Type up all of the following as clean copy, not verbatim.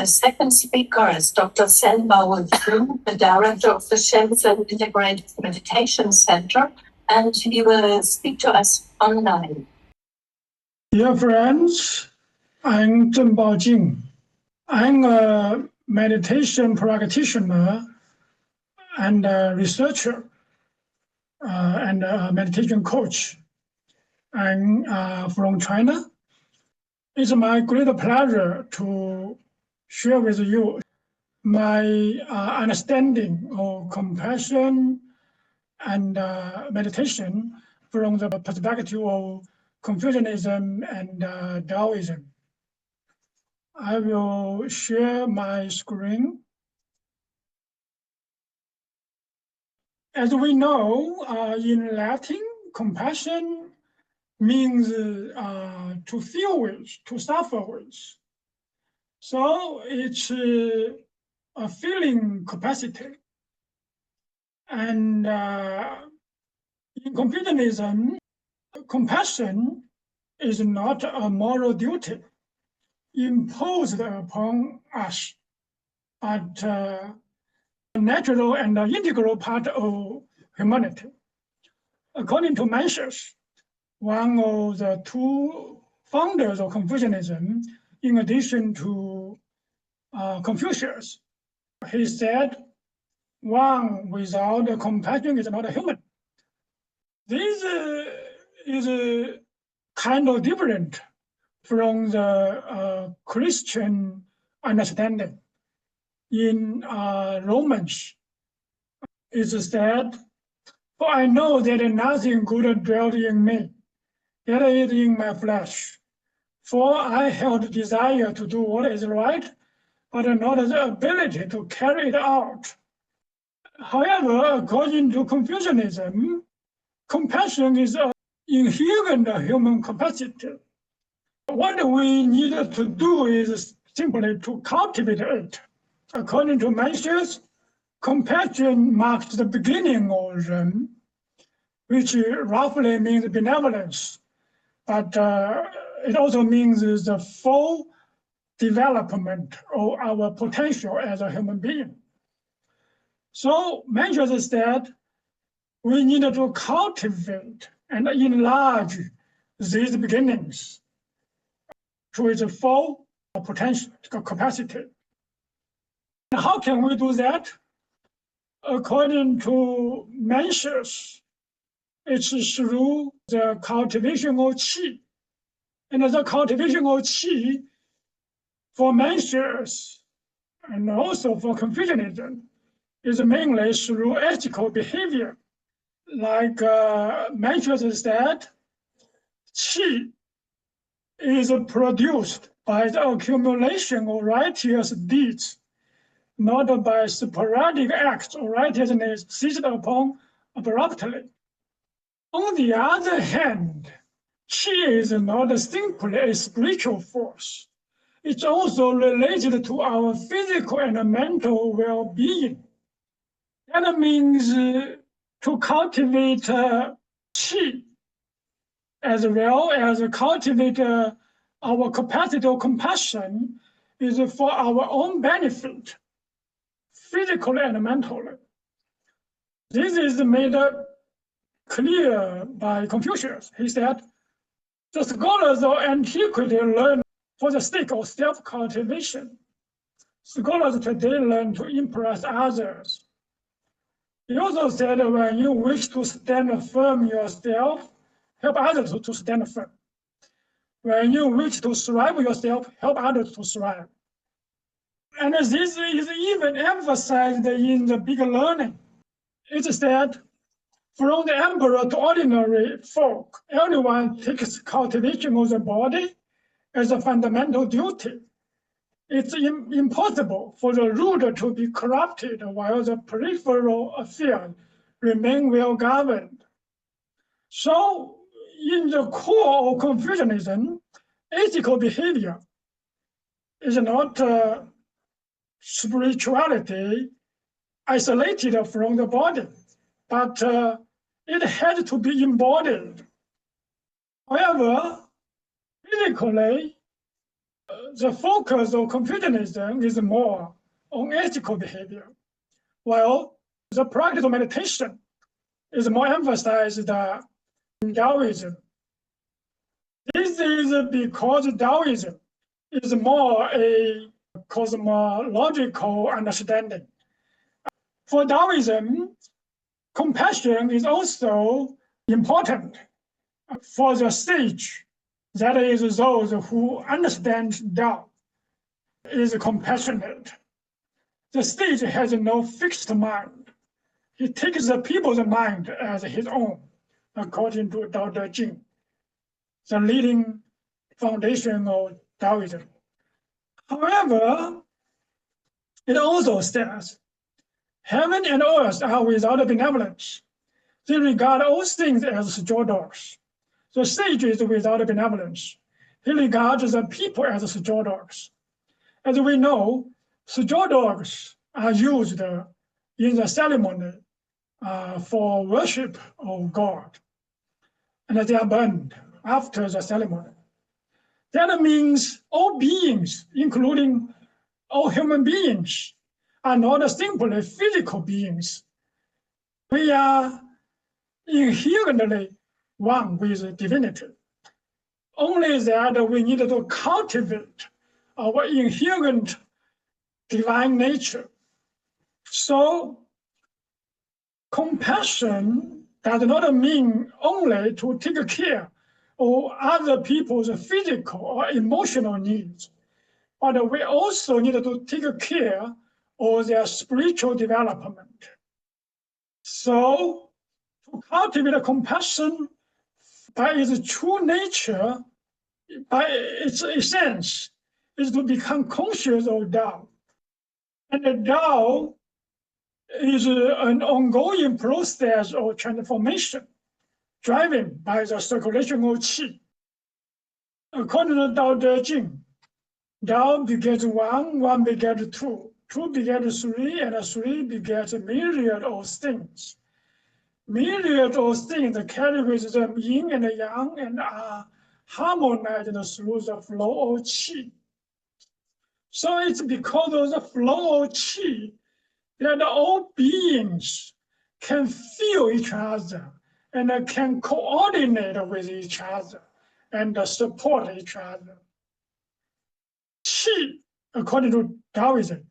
The second speaker is Dr. Selma Jung, the director of the Shenzhen Integrated Meditation Center, and he will speak to us online. Dear friends, I'm Zhenbao Jing. I'm a meditation practitioner and a researcher and a meditation coach. I'm from China. It's my great pleasure to share with you my understanding of compassion and meditation from the perspective of Confucianism and Taoism. I will share my screen. As we know, in Latin, compassion means to feel with, to suffer with. So it's a feeling capacity. And in Confucianism, compassion is not a moral duty imposed upon us, but a natural and integral part of humanity. According to Mencius, one of the two founders of Confucianism, in addition to Confucius, he said, one without compassion is not a human. This is kind of different from the Christian understanding. In Romans, it's said, "For I know that nothing good dwells in me, that is in my flesh. For I have the desire to do what is right, but not the ability to carry it out." However, according to Confucianism, compassion is an inherent human capacity. What we need to do is simply to cultivate it. According to Mencius, compassion marks the beginning of Ren, which roughly means benevolence, but it also means the full development of our potential as a human being. So Mencius said we need to cultivate and enlarge these beginnings to its full potential capacity. And how can we do that? According to Mencius, it's through the cultivation of qi. And the cultivation of qi for Mencius and also for Confucianism is mainly through ethical behavior. Like Mencius said, qi is produced by the accumulation of righteous deeds, not by sporadic acts of righteousness seized upon abruptly. On the other hand, qi is not simply a spiritual force. It's also related to our physical and mental well-being. That means to cultivate qi as well as cultivate our capacity of compassion is for our own benefit, physically and mentally. This is made clear by Confucius. He said, the scholars of antiquity learn for the sake of self-cultivation. Scholars today learn to impress others. He also said, when you wish to stand firm yourself, help others to stand firm. When you wish to thrive yourself, help others to thrive. And this is even emphasized in the big learning. It said, from the emperor to ordinary folk, everyone takes cultivation of the body as a fundamental duty. It's impossible for the ruler to be corrupted while the peripheral affairs remain well governed. So, in the core of Confucianism, ethical behavior is not spirituality isolated from the body, but it had to be embodied. However, physically, the focus of Confucianism is more on ethical behavior, while the practice of meditation is more emphasized in Taoism. This is because Taoism is more a cosmological understanding. For Taoism, compassion is also important for the sage, that is, those who understand Tao, is compassionate. The sage has no fixed mind. He takes the people's mind as his own, according to Tao Te Ching, the leading foundation of Taoism. However, it also says, heaven and earth are without benevolence. They regard all things as dogs. The sage is without benevolence. He regards the people as dogs. As we know, dogs are used in the ceremony for worship of God, and they are burned after the ceremony. That means all beings, including all human beings, are not simply physical beings. We are inherently one with divinity. Only that we need to cultivate our inherent divine nature. So compassion does not mean only to take care of other people's physical or emotional needs, but we also need to take care of their spiritual development. So to cultivate compassion by its true nature, by its essence, is to become conscious of Tao. And the Tao is an ongoing process of transformation, driven by the circulation of qi. According to Tao Te Ching, Tao begets one, one begets two, two begets three, and three begets a myriad of things. Myriad of things carry with them yin and yang and are harmonized through the flow of qi. So it's because of the flow of qi that all beings can feel each other and can coordinate with each other and support each other. Qi, according to Taoism,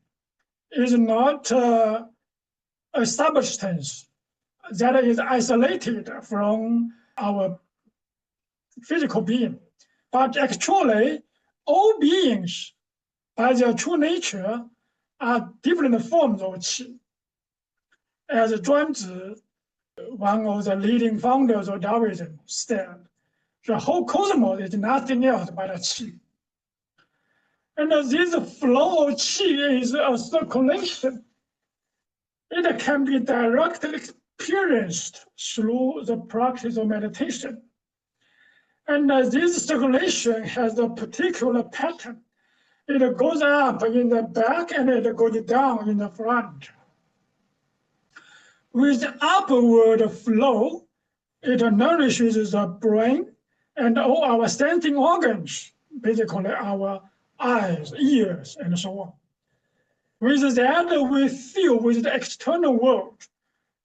is not a substance that is isolated from our physical being, but actually all beings, by their true nature, are different forms of qi. As Zhuangzi, one of the leading founders of Taoism, said, the whole cosmos is nothing else but a qi. And this flow of qi is a circulation. It can be directly experienced through the practice of meditation. And this circulation has a particular pattern. It goes up in the back and it goes down in the front. With upward flow, it nourishes the brain and all our sensing organs, basically our eyes, ears, and so on. With that, we feel with the external world,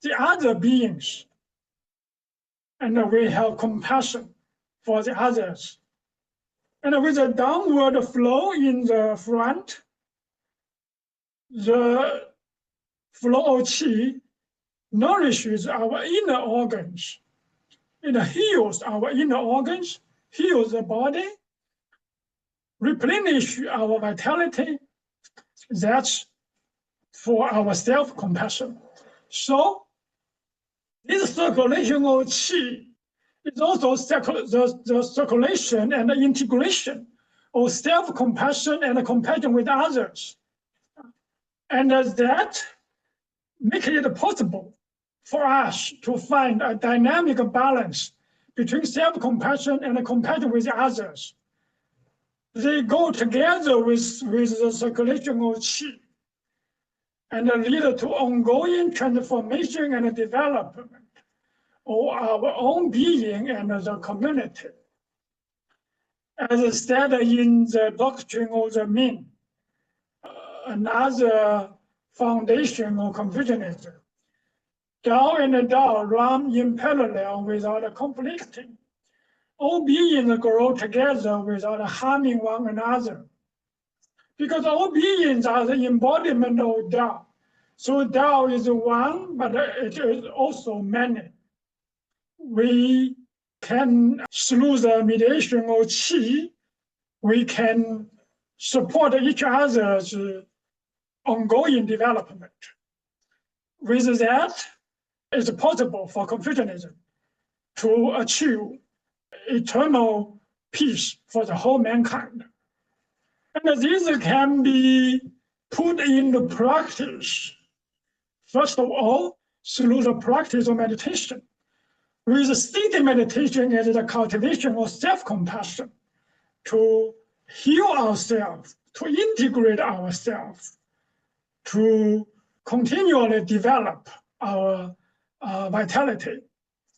the other beings, and we have compassion for the others. And with the downward flow in the front, the flow of qi nourishes our inner organs. It heals our inner organs, heals the body, replenishes our vitality. That's for our self-compassion. So this circulation of qi is also the circulation and the integration of self-compassion and compassion with others. And that makes it possible for us to find a dynamic balance between self-compassion and compassion with others. They go together with the circulation of qi and lead to ongoing transformation and development of our own being and the community. as stated in the doctrine of the mean, another foundation of Confucianism. Tao and Tao run in parallel without conflicting. All beings grow together without harming one another. Because all beings are the embodiment of Tao. So Tao is one, but it is also many. We can, through the mediation of Qi, we can support each other's ongoing development. With that, it's possible for Confucianism to achieve eternal peace for the whole mankind. And this can be put into practice, first of all, through the practice of meditation. With seated meditation is the cultivation of self-compassion to heal ourselves, to integrate ourselves, to continually develop our vitality,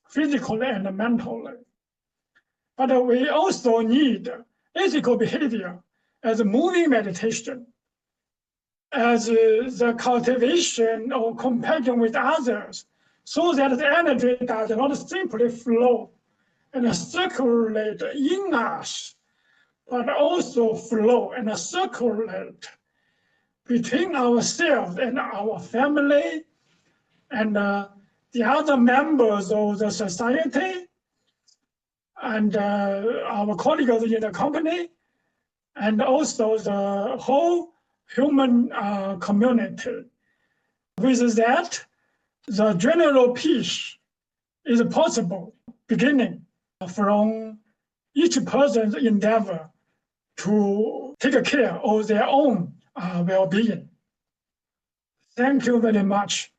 physically and mentally. But we also need ethical behavior as a moving meditation, as the cultivation of compassion with others, so that the energy does not simply flow and circulate in us, but also flow and circulate between ourselves and our family and the other members of the society and our colleagues in the company, and also the whole human community. With that, the general peace is possible, beginning from each person's endeavor to take care of their own well-being. Thank you very much.